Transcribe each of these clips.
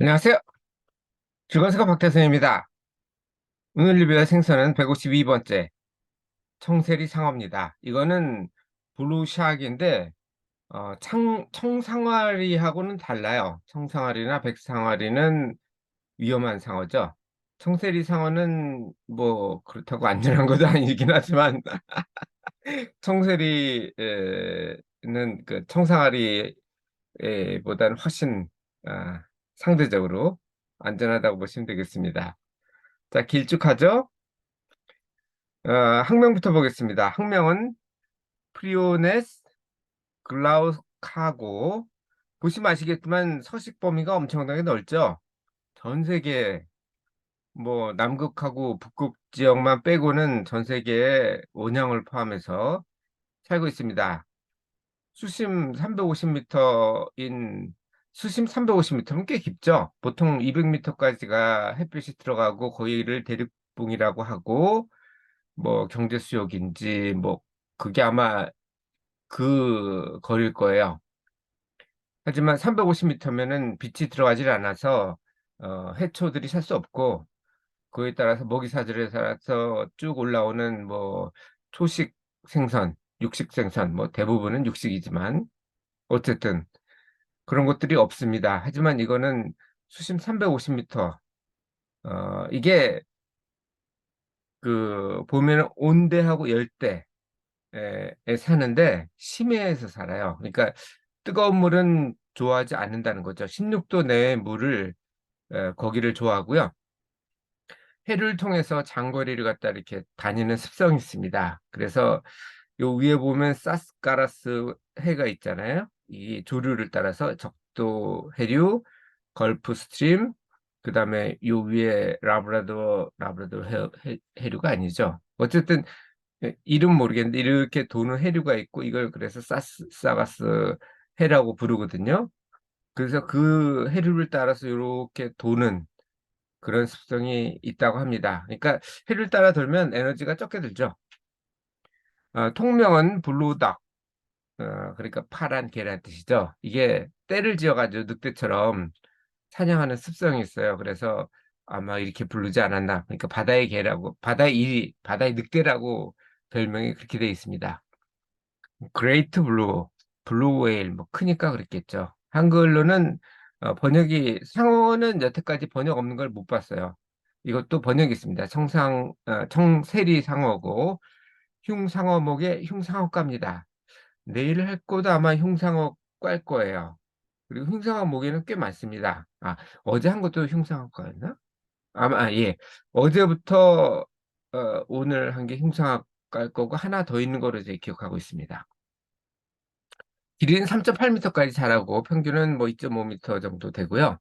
안녕하세요. 즐거운 생각 박태선입니다. 오늘 리뷰할 생선은 152번째 청세리 상어입니다. 이거는 블루샥인데 청상아리하고는 달라요. 청상아리나 백상아리는 위험한 상어죠. 청세리 상어는 뭐 그렇다고 안전한 것도 아니긴 하지만 청세리는 그 청상아리보다는 훨씬 아, 상대적으로 안전하다고 보시면 되겠습니다. 자, 길쭉하죠? 학명부터 보겠습니다. 학명은 프리오네스 글라우카고, 보시면 아시겠지만 서식 범위가 엄청나게 넓죠. 전 세계 뭐 남극하고 북극 지역만 빼고는 전 세계에 원형을 포함해서 살고 있습니다. 수심 350m인 수심 350m면 꽤 깊죠. 보통 200m까지가 햇빛이 들어가고 거기를 대륙붕이라고 하고, 뭐 경제 수역인지 뭐 그게 아마 그 거리일 거예요. 하지만 350m면은 빛이 들어가질 않아서 해초들이 살 수 없고, 그에 따라서 먹이 사슬에 따라서 쭉 올라오는 뭐 초식 생선, 육식 생선, 뭐 대부분은 육식이지만 어쨌든 그런 것들이 없습니다. 하지만 이거는 수심 350m, 이게 그 보면 온대하고 열대 에 사는데 심해에서 살아요. 그러니까 뜨거운 물은 좋아하지 않는다는 거죠. 16도 내의 물을 거기를 좋아하고요. 해를 통해서 장거리를 갖다 이렇게 다니는 습성이 있습니다. 그래서 요 위에 보면 사스가라스 해가 있잖아요. 이 조류를 따라서 적도 해류, 걸프 스트림, 그다음에 요 위에 라브라도 해류가 아니죠. 어쨌든 이름 모르겠는데 이렇게 도는 해류가 있고, 이걸 그래서 사가스 해라고 부르거든요. 그래서 그 해류를 따라서 이렇게 도는 그런 습성이 있다고 합니다. 그러니까 해를 따라 돌면 에너지가 적게 들죠. 통명은 블루닥, 그러니까 파란 개란 뜻이죠. 이게 떼를 지어가지고 늑대처럼 사냥하는 습성이 있어요. 그래서 아마 이렇게 부르지 않았나. 그러니까 바다의 개라고, 바다의 늑대라고 별명이 그렇게 되어 있습니다. 그레이트 블루 웨일, 뭐 크니까 그랬겠죠. 한글로는 번역이, 상어는 여태까지 번역 없는 걸 못 봤어요. 이것도 번역이 있습니다. 청세리 상어고 흉상어목의 흉상어과입니다. 내일 할 거도 아마 흉상어 깔 거예요. 그리고 흉상어 목에는 꽤 많습니다. 어제 한 것도 흉상어과였나? 예. 어제부터 오늘 한 게 흉상어 깔 거고, 하나 더 있는 거로 제 기억하고 있습니다. 길이는 3.8m까지 자라고 평균은 뭐 2.5m 정도 되고요.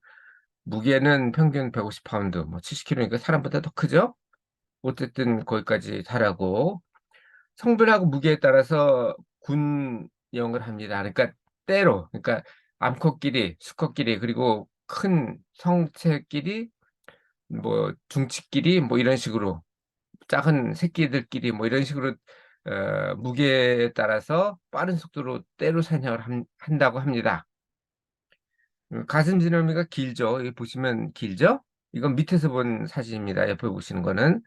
무게는 평균 150파운드, 뭐 70kg니까 사람보다 더 크죠? 어쨌든 거기까지 자라고, 성별하고 무게에 따라서 군형을 합니다. 그러니까 그러니까 암컷끼리, 수컷끼리, 그리고 큰 성체끼리, 뭐 중치끼리, 뭐 이런 식으로 작은 새끼들끼리 뭐 이런 식으로 무게에 따라서 빠른 속도로 떼로 사냥을 한다고 합니다. 가슴 지느러미가 길죠. 여기 보시면 길죠? 이건 밑에서 본 사진입니다. 옆에 보시는 거는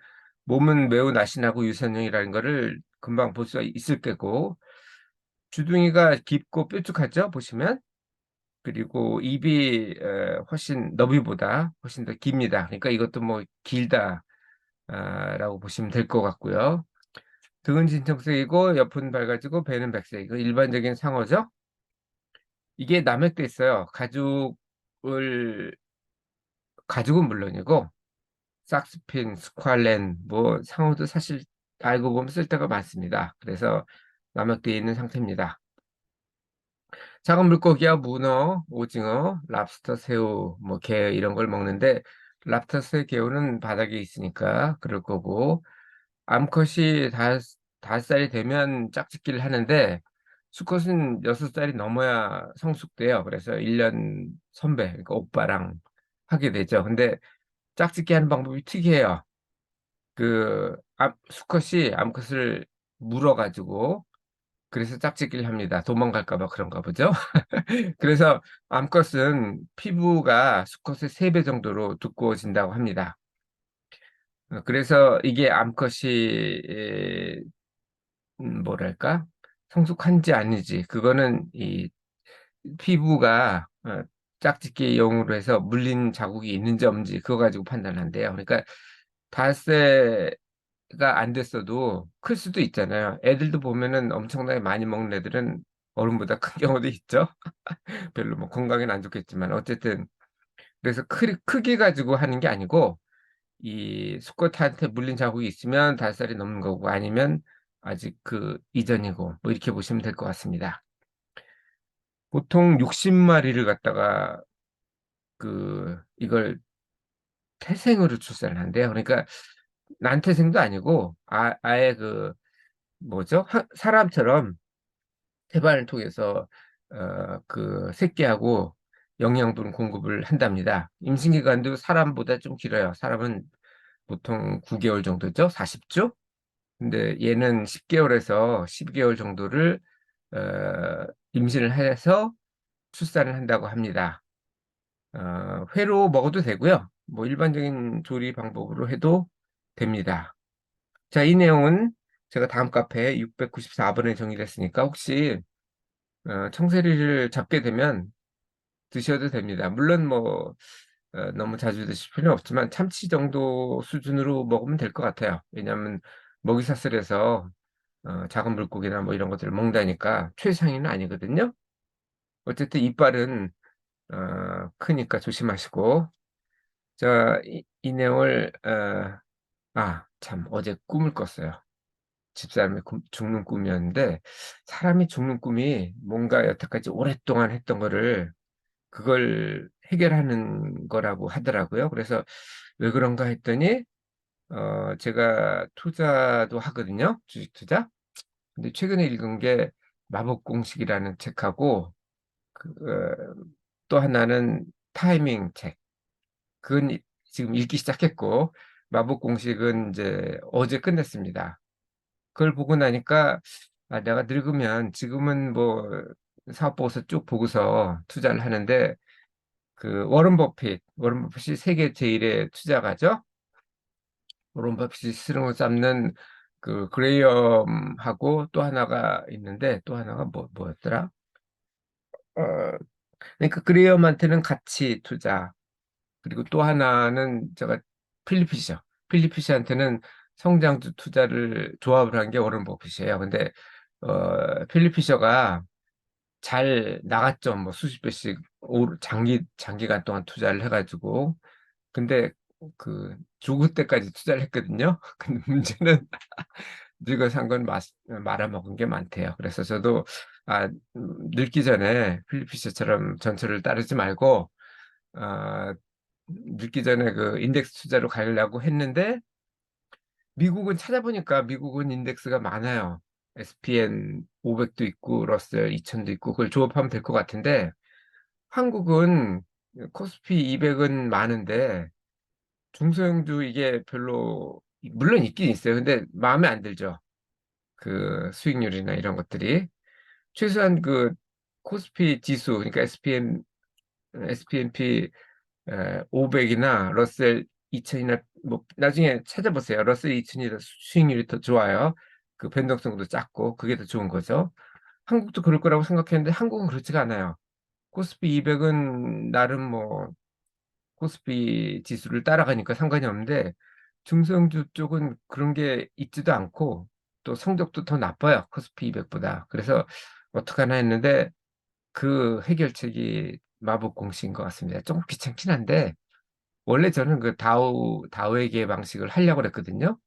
몸은 매우 날씬하고 유선형이라는 거를 금방 볼 수 있을 거고, 주둥이가 깊고 뾰족하죠. 보시면. 그리고 입이 훨씬 너비보다 훨씬 더 깁니다. 그러니까 이것도 뭐 길다 라고 보시면 될 것 같고요. 등은 진청색이고 옆은 밝아지고 배는 백색이고 일반적인 상어죠. 이게 남획돼 있어요. 가죽은 물론이고 삭스핀, 스ኳ렌, 뭐 상어도 사실 알고 보면 쓸 데가 많습니다. 그래서 남획되어 있는 상태입니다. 작은 물고기야 문어, 오징어, 랍스터, 새우, 뭐 게 이런 걸 먹는데, 랍스터, 새, 개우는 바닥에 있으니까 그럴 거고, 암컷이 5살이 되면 짝짓기를 하는데, 수컷은 6살이 넘어야 성숙돼요. 그래서 1년 선배, 그러니까 오빠랑 하게 되죠. 근데 짝짓기 하는 방법이 특이해요. 수컷이 암컷을 물어가지고 그래서 짝짓기를 합니다. 도망갈까 봐 그런가 보죠. 그래서 암컷은 피부가 수컷의 3배 정도로 두꺼워진다고 합니다. 그래서 이게 암컷이 뭐랄까 성숙한지 아니지 그거는 이 피부가 짝짓기용으로 해서 물린 자국이 있는지 없는지 그거 가지고 판단한대요. 그러니까 닷새가 안 됐어도 클 수도 있잖아요. 애들도 보면은 엄청나게 많이 먹는 애들은 어른보다 큰 경우도 있죠. 별로 뭐 건강에는 안 좋겠지만 어쨌든 그래서 크기 가지고 하는 게 아니고 이 수컷한테 물린 자국이 있으면 5살이 넘는 거고 아니면 아직 그 이전이고 뭐 이렇게 보시면 될 것 같습니다. 보통 60마리를 갖다가 이걸 태생으로 출산을 한대요. 그러니까 난태생도 아니고 아예 뭐죠? 사람처럼 태반을 통해서 새끼하고 영양분 공급을 한답니다. 임신 기간도 사람보다 좀 길어요. 사람은 보통 9개월 정도죠. 40주. 근데 얘는 10개월에서 12개월 정도를 임신을 해서 출산을 한다고 합니다. 회로 먹어도 되고요. 뭐 일반적인 조리 방법으로 해도 됩니다. 자, 이 내용은 제가 다음 카페 694번에 정리를 했으니까 혹시 청세리를 잡게 되면 드셔도 됩니다. 물론 뭐 너무 자주 드실 필요는 없지만 참치 정도 수준으로 먹으면 될 것 같아요. 왜냐하면 먹이사슬에서 작은 물고기나 뭐 이런 것들을 먹다니까 최상위는 아니거든요. 어쨌든 이빨은 크니까 조심하시고 자, 이 내용을 참 어제 꿈을 꿨어요. 집사람이 죽는 꿈이었는데 사람이 죽는 꿈이 뭔가 여태까지 오랫동안 했던 거를 그걸 해결하는 거라고 하더라고요. 그래서 왜 그런가 했더니 제가 투자도 하거든요. 주식 투자. 근데 최근에 읽은 게 마법 공식이라는 책하고 또 하나는 타이밍 책. 그건 지금 읽기 시작했고 마법 공식은 이제 어제 끝냈습니다. 그걸 보고 나니까 내가 늙으면 지금은 뭐 사업 보고서 쭉 보고서 투자를 하는데 워런 버핏이 세계 제일의 투자가죠. 워런 버핏이 스승을 잡는 그 그레이엄하고 또 하나가 있는데 또 하나가 뭐였더라? 어, 그러니까 그레이엄한테는 가치 투자 그리고 또 하나는 제가 필리피시죠. 필리피시한테는 성장주 투자를 조합을 한 게 워런 버핏이에요. 근데 필리피셔가 잘 나갔죠. 뭐 수십 배씩 장기간 동안 투자를 해가지고 근데 죽을 때까지 투자를 했거든요. 근데 문제는 늙어 산 건 말아먹은 게 많대요. 그래서 저도 늙기 전에 필리피셔처럼 전철을 따르지 말고 아, 늙기 전에 그 인덱스 투자로 가려고 했는데 미국은 찾아보니까 미국은 인덱스가 많아요. SPN 500도 있고 러셀 2000도 있고 그걸 조합하면 될 것 같은데 한국은 코스피 200은 많은데 중소형주 이게 별로 물론 있긴 있어요. 근데 마음에 안 들죠. 그 수익률이나 이런 것들이 최소한 그 코스피 지수 그러니까 S&P 500이나 러셀 2000이나 뭐 나중에 찾아보세요. 러셀 2000이 수익률이 더 좋아요. 그 변동성도 작고 그게 더 좋은 거죠. 한국도 그럴 거라고 생각했는데 한국은 그렇지가 않아요. 코스피 200은 나름 뭐 코스피 지수를 따라가니까 상관이 없는데 중소형주 쪽은 그런 게 있지도 않고 또 성적도 더 나빠요. 코스피 200보다. 그래서 어떡하나 했는데 그 해결책이 마법 공식인 것 같습니다. 조금 귀찮긴 한데 원래 저는 그 다우의 계 방식을 하려고 그랬거든요.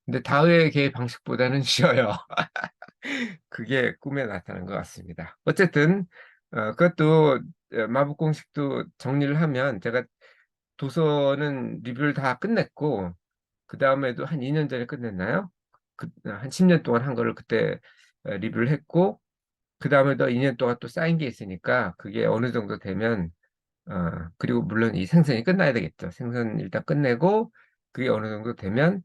근데 다우의 계 방식보다는 쉬워요. 그게 꿈에 나타난 것 같습니다. 어쨌든 그것도 마법 공식도 정리를 하면 제가 도서는 리뷰를 다 끝냈고 그 다음에도 한 2년 전에 끝냈나요? 한 10년 동안 한 거를 그때 리뷰를 했고 그 다음에도 2년 동안 또 쌓인 게 있으니까 그게 어느 정도 되면 그리고 물론 이 생선이 끝나야 되겠죠. 생선 일단 끝내고 그게 어느 정도 되면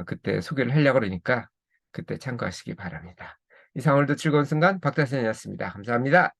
그때 소개를 하려고 그러니까 그때 참고하시기 바랍니다. 이상 오늘도 즐거운 순간 박다선이었습니다. 감사합니다.